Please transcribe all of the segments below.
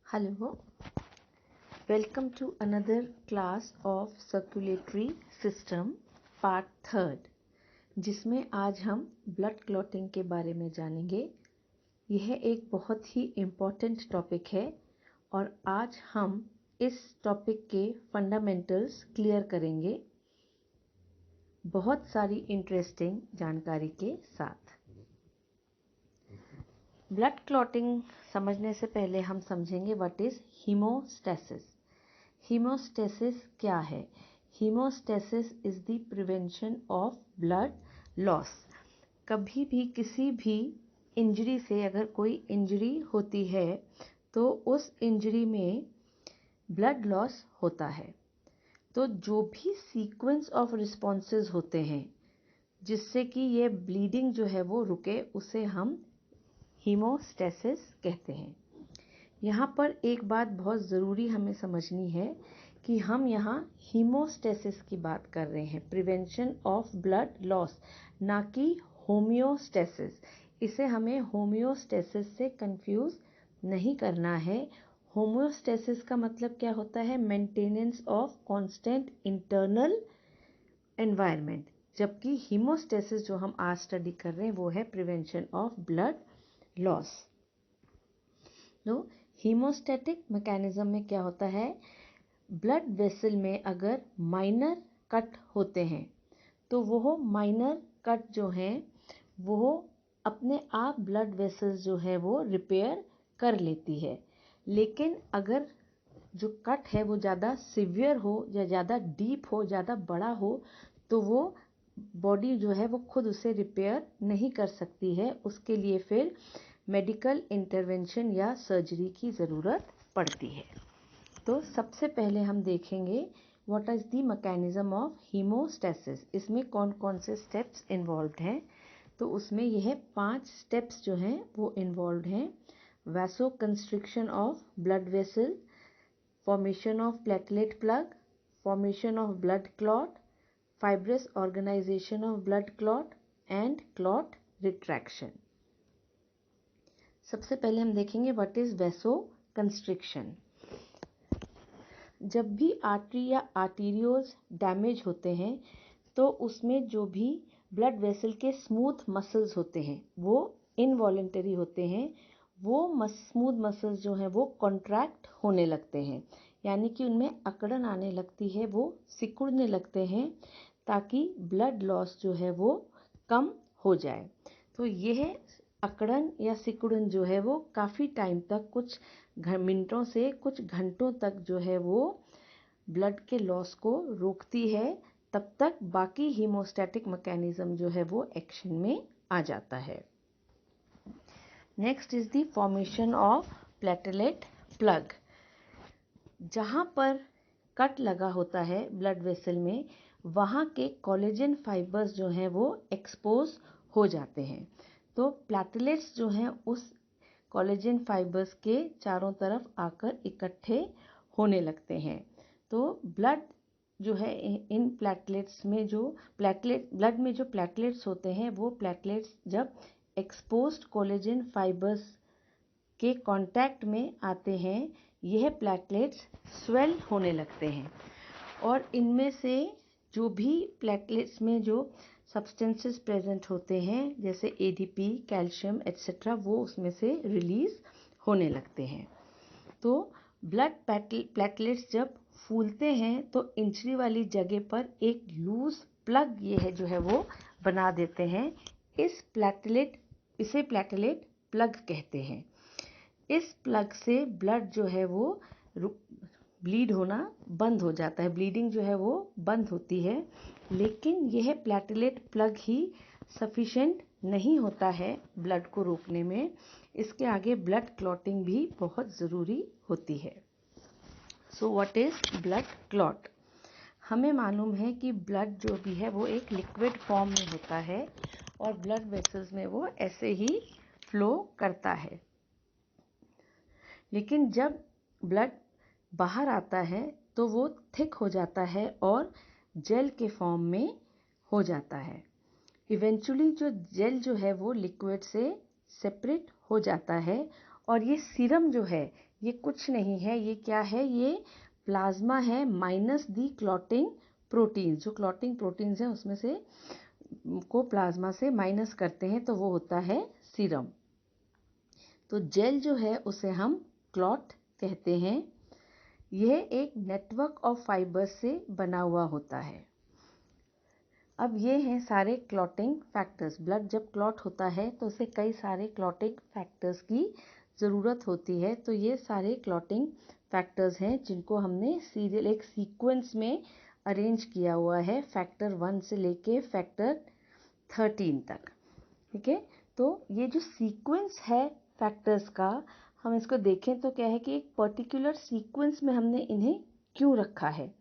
Hello, welcome to another class of circulatory system part third, जिसमें आज हम blood clotting के बारे में जानेंगे। यह एक बहुत ही इम्पॉर्टेंट टॉपिक है और आज हम इस टॉपिक के फंडामेंटल्स क्लियर करेंगे बहुत सारी इंटरेस्टिंग जानकारी के साथ। ब्लड क्लॉटिंग समझने से पहले हम समझेंगे व्हाट इज हीमोस्टेसिस। हीमोस्टेसिस क्या है? Haemostasis is the prevention of blood loss. कभी भी किसी भी इंजरी से अगर कोई इंजरी होती है तो उस इंजरी में ब्लड लॉस होता है, तो जो भी सीक्वेंस ऑफ रिस्पॉन्सेज होते हैं जिससे कि ये ब्लीडिंग जो है वो रुके, उसे हम हीमोस्टेसिस कहते हैं। यहाँ पर एक बात बहुत ज़रूरी हमें समझनी है कि हम यहाँ हीमोस्टेसिस की बात कर रहे हैं, प्रिवेंशन ऑफ ब्लड लॉस, ना कि होम्योस्टेसिस। इसे हमें होम्योस्टेसिस से कंफ्यूज नहीं करना है। होम्योस्टेसिस का मतलब क्या होता है? Maintenance of constant internal environment, जबकि हीमोस्टेसिस जो हम आज स्टडी कर रहे हैं वो है प्रिवेंशन ऑफ ब्लड लॉस। तो हीमोस्टैटिक मैकेनिज्म में क्या होता है? ब्लड वेसल में अगर माइनर कट होते हैं तो वो माइनर कट जो हैं वो अपने आप ब्लड वेसल्स जो है वो रिपेयर कर लेती है। लेकिन अगर जो कट है वो ज़्यादा सिवियर हो या ज़्यादा डीप हो, ज़्यादा बड़ा हो, तो वो बॉडी जो है वो खुद उसे रिपेयर नहीं कर सकती है। उसके लिए फिर मेडिकल इंटरवेंशन या सर्जरी की ज़रूरत पड़ती है। तो सबसे पहले हम देखेंगे what is the mechanism of haemostasis. इसमें कौन कौन से स्टेप्स इन्वॉल्व हैं? तो उसमें यह 5 स्टेप्स जो हैं वो इन्वॉल्व हैं। Vasoconstriction of blood vessel, formation of platelet plug, formation of blood clot, fibrous organization of blood clot and clot retraction। सबसे पहले हम देखेंगे व्हाट इज वैसो कंस्ट्रिक्शन। जब भी आर्टरी या आर्टीरियोल्स डैमेज होते हैं तो उसमें जो भी ब्लड वेसल के स्मूथ मसल्स होते हैं वो इनवॉलेंटरी होते हैं। वो स्मूथ मसल्स जो हैं वो कॉन्ट्रैक्ट होने लगते हैं, यानी कि उनमें अकड़न आने लगती है, वो सिकुड़ने लगते हैं ताकि ब्लड लॉस जो है वो कम हो जाए। तो यह अकड़न या सिकुड़न जो है वो काफ़ी टाइम तक, कुछ मिनटों से कुछ घंटों तक जो है वो ब्लड के लॉस को रोकती है। तब तक बाकी हीमोस्टैटिक मैकेनिज्म जो है वो एक्शन में आ जाता है। Next is the formation of platelet plug. जहाँ पर कट लगा होता है ब्लड वेसल में, वहाँ के कोलेजन फाइबर्स जो हैं वो एक्सपोज हो जाते हैं। तो प्लेटलेट्स जो हैं उस कोलेजन फाइबर्स के चारों तरफ आकर इकट्ठे होने लगते हैं। तो ब्लड जो है इन प्लेटलेट्स में जो ब्लड में जो प्लेटलेट्स होते हैं वो प्लेटलेट्स जब एक्सपोज्ड कोलेजन फाइबर्स के कांटेक्ट में आते हैं, यह प्लेटलेट्स स्वेल होने लगते हैं और इनमें से जो भी प्लेटलेट्स में जो सब्सटेंसेस प्रेजेंट होते हैं जैसे एडीपी, कैल्शियम एट्सेट्रा, वो उसमें से रिलीज होने लगते हैं। तो ब्लड प्लेटलेट्स जब फूलते हैं तो इंजरी वाली जगह पर एक लूज प्लग ये है जो है वो बना देते हैं। इसे प्लेटलेट प्लग कहते हैं। इस प्लग से ब्लड जो है वो ब्लीड होना बंद हो जाता है, ब्लीडिंग जो है वो बंद होती है। लेकिन यह प्लेटलेट प्लग ही सफिशेंट नहीं होता है ब्लड को रोकने में। इसके आगे ब्लड क्लॉटिंग भी बहुत ज़रूरी होती है। So what is blood clot? हमें मालूम है कि ब्लड जो भी है वो एक लिक्विड फॉर्म में होता है और ब्लड वेसल्स में वो ऐसे ही फ्लो करता है। लेकिन जब ब्लड बाहर आता है तो वो थिक हो जाता है और जेल के फॉर्म में हो जाता है। इवेंचुअली जो जेल जो है वो लिक्विड से सेपरेट हो जाता है और ये सीरम जो है ये कुछ नहीं है, ये क्या है, ये प्लाज्मा है माइनस दी क्लॉटिंग प्रोटीन्स। जो क्लॉटिंग प्रोटीन्स हैं उसमें से को प्लाज्मा से माइनस करते हैं तो वो होता है सीरम। तो जेल जो है उसे हम क्लॉट कहते हैं। यह एक नेटवर्क ऑफ फाइबर्स से बना हुआ होता है। अब ये हैं सारे क्लॉटिंग फैक्टर्स। ब्लड जब क्लॉट होता है तो उसे कई सारे क्लॉटिंग फैक्टर्स की ज़रूरत होती है। तो ये सारे क्लॉटिंग फैक्टर्स हैं जिनको हमने सीरियल एक सीक्वेंस में अरेंज किया हुआ है, फैक्टर 1 से लेके फैक्टर 13 तक। ठीक है, तो ये जो सीक्वेंस है फैक्टर्स का, हम इसको देखें तो क्या है कि एक पर्टिकुलर सीक्वेंस में हमने इन्हें क्यों रखा है।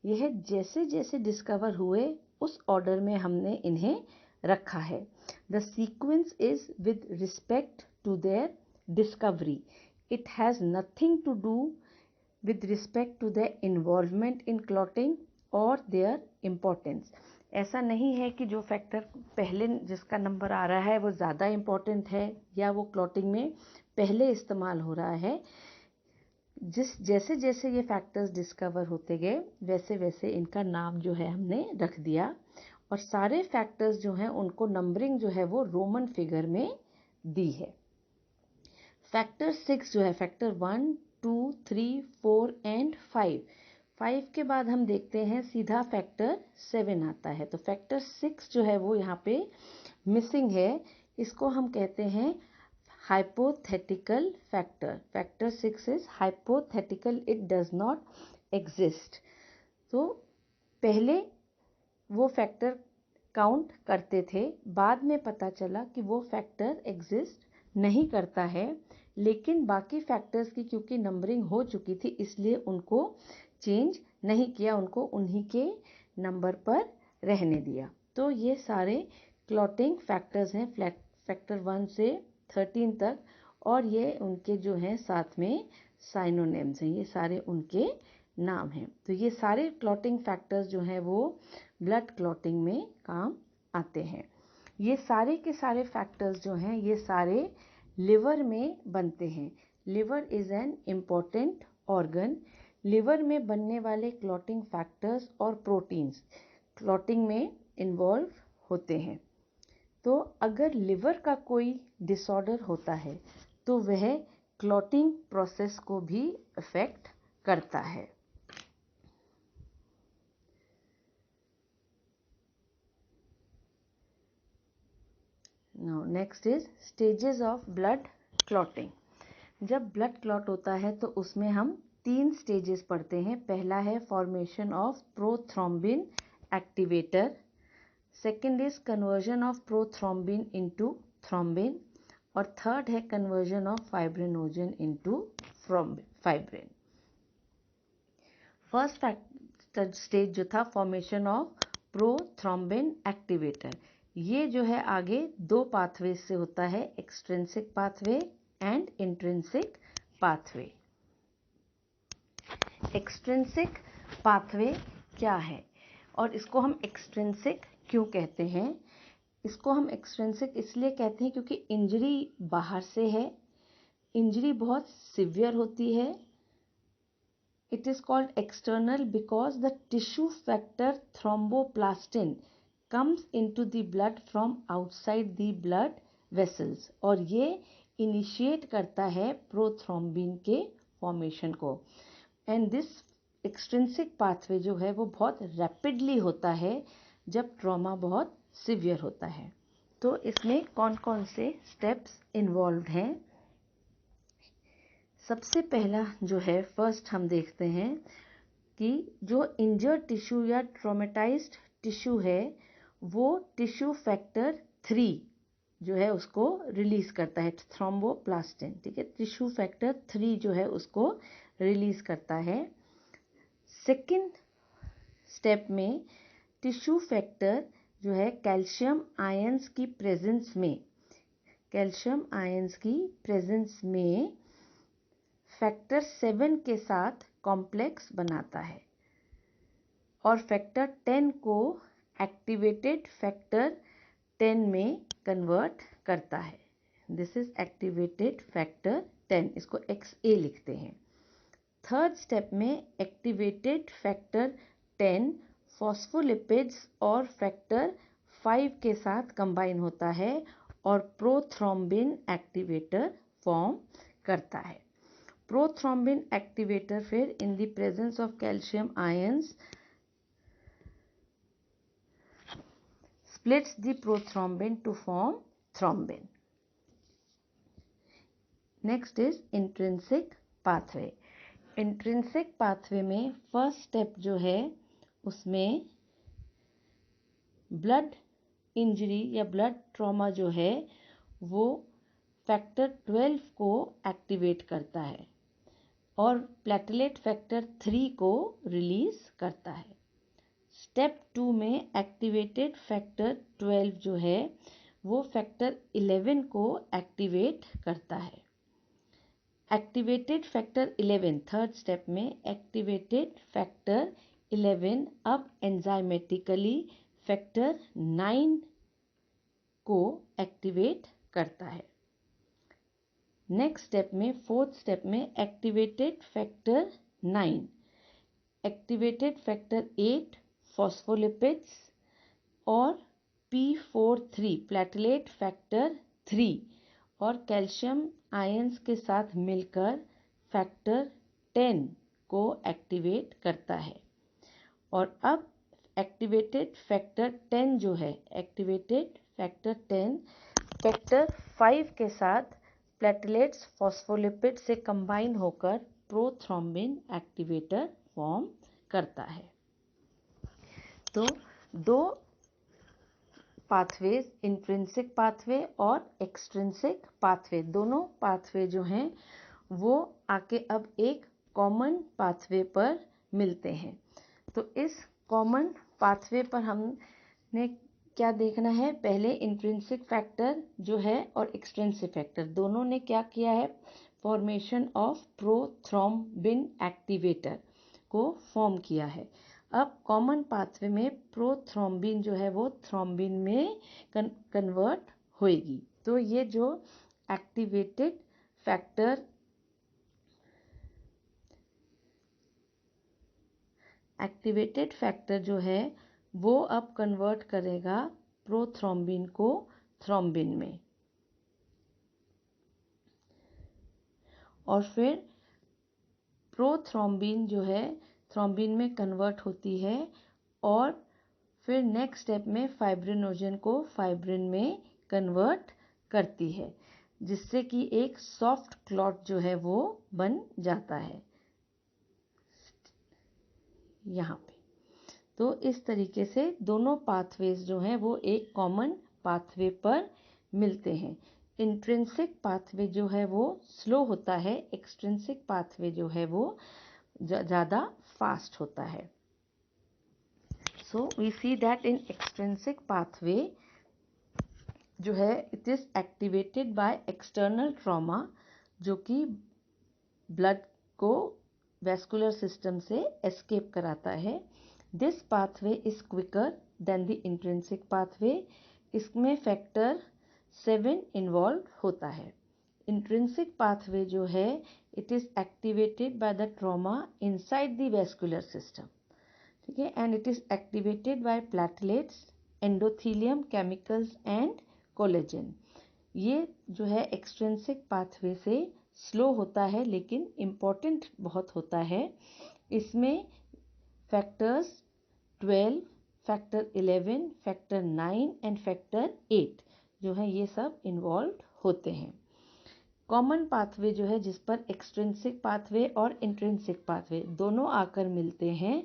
यह जैसे जैसे डिस्कवर हुए उस ऑर्डर में हमने इन्हें रखा है। The sequence is with respect to their discovery. It has nothing to do with respect to their involvement in clotting or their importance। ऐसा नहीं है कि जो फैक्टर पहले जिसका नंबर आ रहा है वो ज़्यादा इम्पोर्टेंट है या वो क्लॉटिंग में पहले इस्तेमाल हो रहा है। जैसे जैसे ये फैक्टर्स डिस्कवर होते गए वैसे वैसे इनका नाम जो है हमने रख दिया, और सारे फैक्टर्स जो हैं उनको नंबरिंग जो है वो रोमन फिगर में दी है। फैक्टर 6 जो है, फैक्टर 1, 2, 3, 4 एंड 5 के बाद हम देखते हैं सीधा फैक्टर 7 आता है। तो फैक्टर 6 जो है वो यहाँ पे मिसिंग है। इसको हम कहते हैं hypothetical factor. Factor 6 is hypothetical, it does not exist. तो पहले वो फैक्टर काउंट करते थे, बाद में पता चला कि वो फैक्टर एग्जिस्ट नहीं करता है, लेकिन बाकी फैक्टर्स की क्योंकि नंबरिंग हो चुकी थी इसलिए उनको चेंज नहीं किया, उनको उन्हीं के नंबर पर रहने दिया। तो ये सारे क्लॉटिंग फैक्टर्स हैं फैक्टर 1 से 13 तक, और ये उनके जो हैं साथ में साइनोनिम्स हैं, ये सारे उनके नाम हैं। तो ये सारे क्लॉटिंग फैक्टर्स जो हैं वो ब्लड क्लॉटिंग में काम आते हैं। ये सारे के सारे फैक्टर्स जो हैं ये सारे लिवर में बनते हैं। Liver is an important organ. Liver में बनने वाले क्लॉटिंग फैक्टर्स और प्रोटीन्स क्लॉटिंग में इन्वॉल्व होते हैं। तो अगर लिवर का कोई डिसऑर्डर होता है तो वह क्लॉटिंग प्रोसेस को भी अफेक्ट करता है। Now next is stages of blood clotting। जब ब्लड क्लॉट होता है तो उसमें हम 3 स्टेजेस पढ़ते हैं। पहला है formation of prothrombin activator, second is conversion of prothrombin into thrombin, और थर्ड है conversion of fibrinogen into fibrin. First stage जो था फॉर्मेशन ऑफ प्रोथ्रोम्बिन एक्टिवेटर, ये जो है आगे 2 पाथवे से होता है, extrinsic pathway and intrinsic pathway. Extrinsic pathway क्या है और इसको हम एक्सट्रिंसिक क्यों कहते हैं? इसको हम एक्सट्रिंसिक इसलिए कहते हैं क्योंकि इंजरी बाहर से है, इंजरी बहुत सिवियर होती है। It is called external because the tissue factor thromboplastin comes into the blood from outside the blood vessels, और ये इनिशिएट करता है प्रोथ्रोम्बिन के फॉर्मेशन को। एंड दिस एक्सट्रिंसिक पाथवे जो है वो बहुत रैपिडली होता है जब ट्रॉमा बहुत सिवियर होता है। तो इसमें कौन कौन से स्टेप्स इन्वॉल्व हैं? सबसे पहला जो है फर्स्ट हम देखते हैं कि जो इंजर्ड टिश्यू या ट्रॉमेटाइज्ड टिश्यू है वो टिश्यू फैक्टर 3 जो है उसको रिलीज करता है, थ्रोम्बोप्लास्टिन। ठीक है, टिश्यू फैक्टर 3 जो है उसको रिलीज करता है। सेकंड स्टेप में टिश्यू फैक्टर जो है कैल्शियम आयंस की प्रेजेंस में फैक्टर 7 के साथ कॉम्प्लेक्स बनाता है और फैक्टर 10 को एक्टिवेटेड फैक्टर 10 में कन्वर्ट करता है। दिस इज एक्टिवेटेड फैक्टर 10, इसको XA लिखते हैं। थर्ड स्टेप में एक्टिवेटेड फैक्टर 10 फॉस्फोलिपिड्स और फैक्टर 5 के साथ कंबाइन होता है और प्रोथ्रोम्बिन एक्टिवेटर फॉर्म करता है। प्रोथ्रोम्बिन एक्टिवेटर फिर in the presence of calcium ions splits the prothrombin to form thrombin. Next is intrinsic pathway. Intrinsic pathway में फर्स्ट स्टेप जो है उसमें ब्लड इंजरी या ब्लड ट्रॉमा जो है वो फैक्टर 12 को एक्टिवेट करता है और प्लेटलेट फैक्टर 3 को रिलीज करता है। स्टेप 2 में एक्टिवेटेड फैक्टर 12 जो है वो फैक्टर 11 को एक्टिवेट करता है। एक्टिवेटेड फैक्टर 11 थर्ड स्टेप में एक्टिवेटेड फैक्टर 11 अब एंजाइमेटिकली फैक्टर 9 को एक्टिवेट करता है। नेक्स्ट स्टेप में फोर्थ स्टेप में activated factor 9 activated factor 8 phospholipids और P43 प्लेटलेट फैक्टर 3 और कैल्शियम आयंस के साथ मिलकर फैक्टर 10 को एक्टिवेट करता है। और अब एक्टिवेटेड फैक्टर 10 जो है एक्टिवेटेड फैक्टर 10 फैक्टर 5 के साथ प्लेटलेट्स फॉस्फोलिपिड से कंबाइन होकर प्रोथ्रोम्बिन एक्टिवेटर फॉर्म करता है। तो दो पाथवेज इंट्रिंसिक पाथवे और एक्सट्रिंसिक पाथवे दोनों पाथवे जो हैं वो आके अब एक कॉमन पाथवे पर मिलते हैं। तो इस कॉमन पाथवे पर हमने क्या देखना है, पहले इंट्रिंसिक फैक्टर जो है और एक्सट्रिंसिक फैक्टर दोनों ने क्या किया है, फॉर्मेशन ऑफ प्रोथ्रोम्बिन एक्टिवेटर को फॉर्म किया है। अब कॉमन पाथवे में प्रोथ्रोम्बिन जो है वो थ्रोम्बिन में कन्वर्ट होएगी। तो ये जो एक्टिवेटेड फैक्टर जो है वो अब कन्वर्ट करेगा प्रोथ्रोम्बिन को थ्रोम्बिन में और फिर प्रोथ्रोम्बिन जो है थ्रोम्बिन में कन्वर्ट होती है और फिर नेक्स्ट स्टेप में फाइब्रिनोजन को फाइब्रिन में कन्वर्ट करती है जिससे कि एक सॉफ्ट क्लॉट जो है वो बन जाता है यहाँ पे। तो इस तरीके से दोनों पाथवेज जो हैं वो एक कॉमन पाथवे पर मिलते हैं। इंट्रिंसिक पाथवे जो है वो स्लो होता है, एक्सट्रिंसिक पाथवे जो है वो ज़्यादा फास्ट होता है। So we see that in extrinsic pathway जो है it is activated by external trauma जो कि ब्लड को वेस्कुलर सिस्टम से एस्केप कराता है। This pathway is quicker than the intrinsic pathway. इसमें फैक्टर 7 इन्वॉल्व होता है। इंट्रिंसिक पाथवे जो है it is activated by the trauma inside the vascular system, ठीक है, and it is activated by platelets, endothelium chemicals and collagen. ये जो है एक्सट्रिंसिक पाथवे से स्लो होता है लेकिन इम्पॉर्टेंट बहुत होता है। इसमें factors 12, factor 11, factor 9 and factor 8 जो है ये सब इन्वॉल्व होते हैं। कॉमन पाथवे जो है जिस पर एक्सट्रिंसिक पाथवे और इंट्रिंसिक पाथवे दोनों आकर मिलते हैं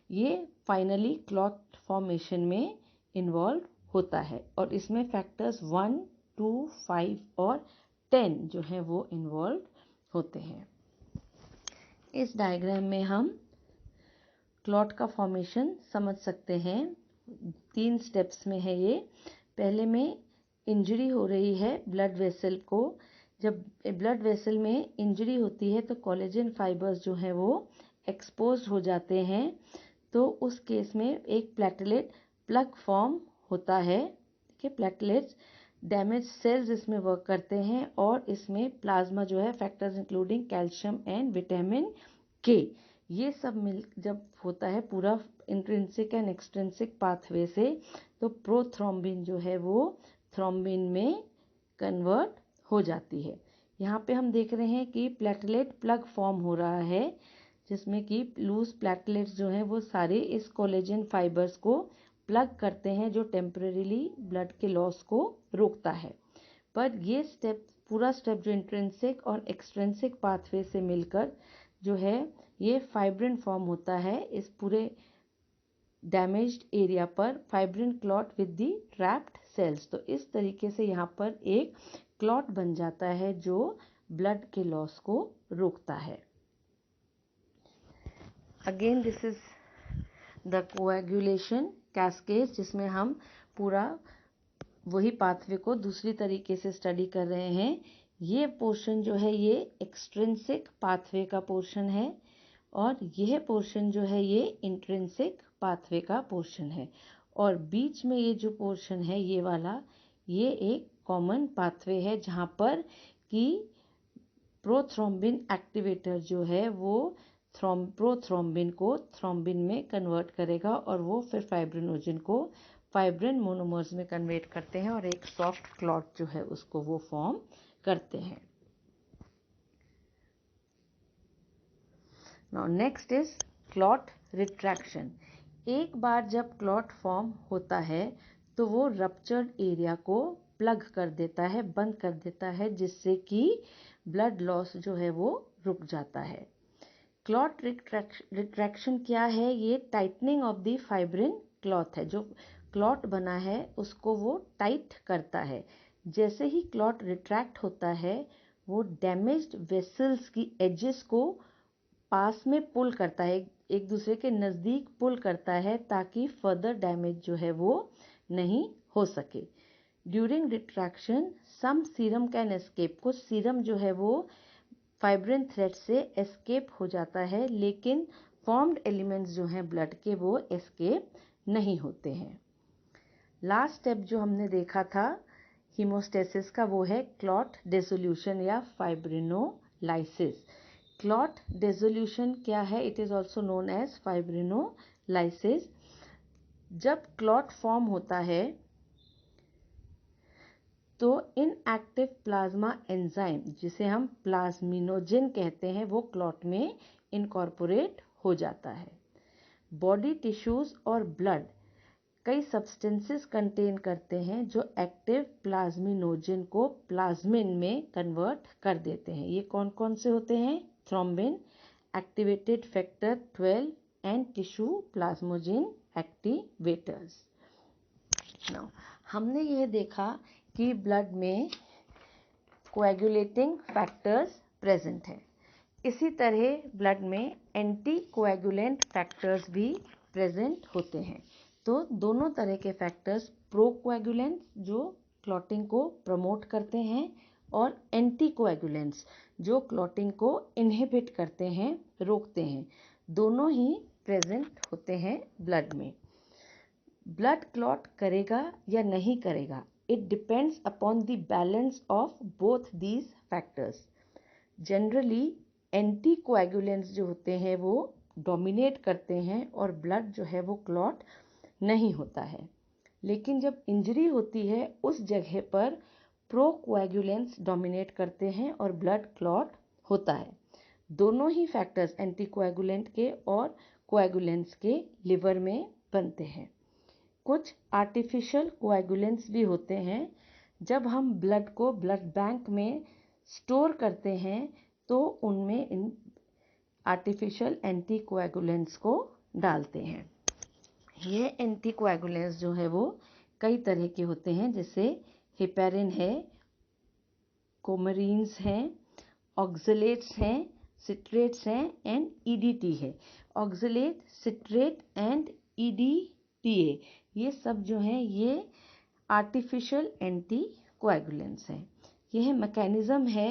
ये फाइनली क्लॉट फॉर्मेशन में इन्वॉल्व होता है और इसमें फैक्टर्स 1, 2, 5 और 10 जो है वो इन्वॉल्व होते हैं। इस डायग्राम में हम क्लॉट का फॉर्मेशन समझ सकते हैं। 3 स्टेप्स में है ये। पहले में इंजरी हो रही है ब्लड वेसल को। जब ब्लड वेसल में इंजरी होती है तो कोलेजन फाइबर्स जो हैं वो एक्सपोज हो जाते हैं। तो उस केस में एक प्लेटलेट प्लग फॉर्म होता है, ठीक है, प्लेटलेट्स डैमेज सेल्स इसमें वर्क करते हैं और इसमें प्लाज्मा जो है factors including calcium and vitamin के, ये सब मिल जब होता है पूरा इंट्रिंसिक एंड एक्सट्रिंसिक पाथवे से, तो प्रोथ्रोम्बिन जो है वो थ्रोम्बिन में कन्वर्ट हो जाती है। यहाँ पे हम देख रहे हैं कि प्लेटलेट प्लग फॉर्म हो रहा है, जिसमें कि लूज प्लेटलेट्स जो हैं वो सारे इस कोलेजन फाइबर्स को प्लग करते हैं, जो टेम्परेरीली ब्लड के लॉस को रोकता है। पर ये स्टेप पूरा स्टेप जो इंट्रिंसिक और एक्सट्रिंसिक पाथवे से मिलकर जो है ये फाइब्रिन फॉर्म होता है इस पूरे डैमेज्ड एरिया पर, fibrin clot with the trapped cells. तो इस तरीके से यहाँ पर एक क्लॉट बन जाता है जो ब्लड के लॉस को रोकता है। Again this is the coagulation cascade, जिसमें हम पूरा वही पाथवे को दूसरी तरीके से स्टडी कर रहे हैं। ये पोर्शन जो है ये एक्सट्रिंसिक पाथवे का पोर्शन है और यह पोर्शन जो है ये इंट्रिंसिक पाथवे का पोर्शन है, और बीच में ये जो पोर्शन है ये वाला, ये एक कॉमन पाथवे है जहाँ पर कि प्रोथ्रोम्बिन एक्टिवेटर जो है वो प्रोथ्रोम्बिन को थ्रोम्बिन में कन्वर्ट करेगा और वो फिर फाइब्रिनोजन को फाइब्रिन मोनोमर्स में कन्वर्ट करते हैं और एक सॉफ्ट क्लॉट जो है उसको वो फॉर्म करते हैं। Now next is clot retraction. एक बार जब क्लॉट फॉर्म होता है तो वो रप्चर्ड एरिया को प्लग कर देता है, बंद कर देता है, जिससे कि ब्लड लॉस जो है वो रुक जाता है। क्लॉट रिट्रैक्शन क्या है? ये tightening of the fibrin cloth है, जो क्लॉट बना है उसको वो टाइट करता है। जैसे ही क्लॉट रिट्रैक्ट होता है वो डैमेज्ड वेसल्स की एजेस को पास में पुल करता है, एक दूसरे के नज़दीक पुल करता है, ताकि फर्दर डैमेज जो है वो नहीं हो सके। During retraction some serum can escape, कुछ सीरम जो है वो फाइब्रिन थ्रेड से एस्केप हो जाता है, लेकिन फॉर्म्ड एलिमेंट्स जो हैं ब्लड के वो एस्केप नहीं होते हैं। लास्ट स्टेप जो हमने देखा था हीमोस्टेसिस का वो है क्लॉट डिसोल्यूशन या फाइब्रिनोलाइसिस। क्लॉट डिसोल्यूशन क्या है? It is also known as fibrinolysis. जब क्लॉट फॉर्म होता है तो इनएक्टिव प्लाज्मा एंजाइम, जिसे हम प्लाज्मिनोजेन कहते हैं, वो क्लॉट में इनकॉर्पोरेट हो जाता है। बॉडी टिश्यूज और ब्लड कई सब्सटेंसेस कंटेन करते हैं जो एक्टिव प्लाज्मिनोजेन को प्लाज्मिन में कन्वर्ट कर देते हैं। ये कौन कौन से होते हैं? Thrombin, activated factor 12 and tissue plasminogen activators. Now हमने ये देखा कि ब्लड में कोएगुलेटिंग फैक्टर्स प्रेजेंट हैं। इसी तरह ब्लड में एंटी कोएगुलेंट फैक्टर्स भी प्रेजेंट होते हैं। तो दोनों तरह के फैक्टर्स, प्रोकोएगुलेंट्स जो क्लॉटिंग को प्रमोट करते हैं और एंटी कोएगुलेंट्स जो क्लॉटिंग को इनहिबिट करते हैं, रोकते हैं, दोनों ही प्रेजेंट होते हैं ब्लड में। ब्लड क्लॉट करेगा या नहीं करेगा, it depends upon the balance of both these factors. Generally anti coagulants जो होते हैं वो डोमिनेट करते हैं और ब्लड जो है वो क्लॉट नहीं होता है। लेकिन जब इंजरी होती है उस जगह पर प्रोकोएगुलेंट्स डोमिनेट करते हैं और ब्लड क्लॉट होता है। दोनों ही फैक्टर्स एंटी कोएगुलेंट के और कोएगुलेंट्स के लिवर में बनते हैं। कुछ आर्टिफिशियल कोएगुलेंट्स भी होते हैं। जब हम ब्लड को ब्लड बैंक में स्टोर करते हैं तो उनमें इन आर्टिफिशियल एंटी कोएगुलेंट्स को डालते हैं। ये एंटी कोएगुलेंट्स जो है वो कई तरह के होते हैं, जैसे हेपेरिन है, कोमरीन्स हैं, ऑक्सलेट्स हैं, सिट्रेट्स हैं एंड ईडीटी है। ऑक्सलेट, सिट्रेट एंड ईडीटीए ये सब जो हैं ये आर्टिफिशियल एंटी कोएगुलेंट्स हैं। यह मैकेनिज्म है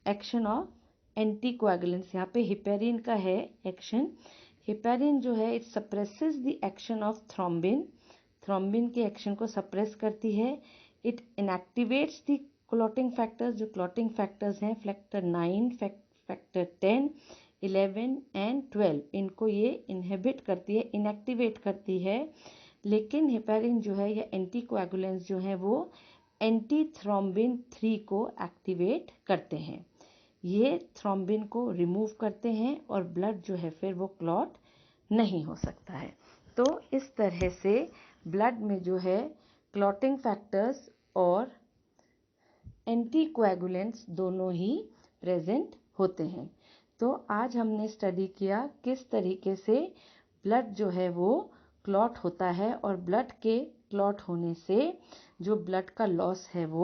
एक्शन ऑफ एंटी कोएगुलेंट्स। यहाँ पे हेपेरिन का है एक्शन। हेपेरिन जो है it suppresses the action of thrombin, thrombin के एक्शन को सप्रेस करती है। It inactivates the clotting factors, जो क्लॉटिंग फैक्टर्स हैं फैक्टर 9, फैक्टर 10, 11 एंड 12, इनको ये इनहिबिट करती है, इनएक्टिवेट करती है। लेकिन हेपेरिन जो है या एंटीकोएगुलेंट्स जो हैं वो एंटी थ्रोम्बिन 3 को एक्टिवेट करते हैं। ये थ्रोम्बिन को रिमूव करते हैं और ब्लड जो है फिर वो क्लॉट नहीं हो सकता है। तो इस तरह से ब्लड में जो है क्लॉटिंग फैक्टर्स और एंटीकोएगुलेंट्स दोनों ही प्रेजेंट होते हैं। तो आज हमने स्टडी किया किस तरीके से ब्लड जो है वो क्लॉट होता है और ब्लड के क्लॉट होने से जो ब्लड का लॉस है वो